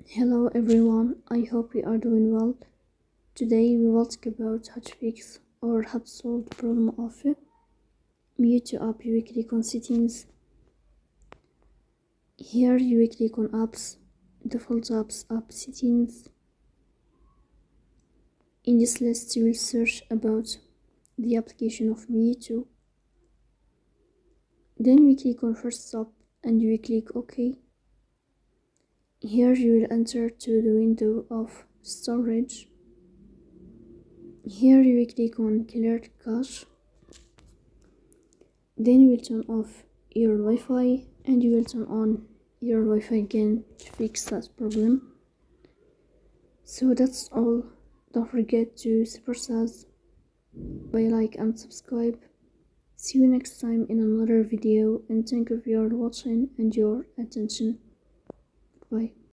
Hello everyone, I hope you are doing well. Today we will talk about how to fix or how to solve the problem of Meitu app. You will click on settings. Here you will click on apps, default apps, app settings. In this list you will search about the application of Meitu. Then we click on first stop and you will click OK. Here you will enter to the window of storage. Here you will click on clear cache. Then you will turn off your Wi-Fi and you will turn on your Wi-Fi again to fix that problem. So that's all. Don't forget to support us by like and subscribe. See you next time in another video, and thank you for your watching and your attention. Bye.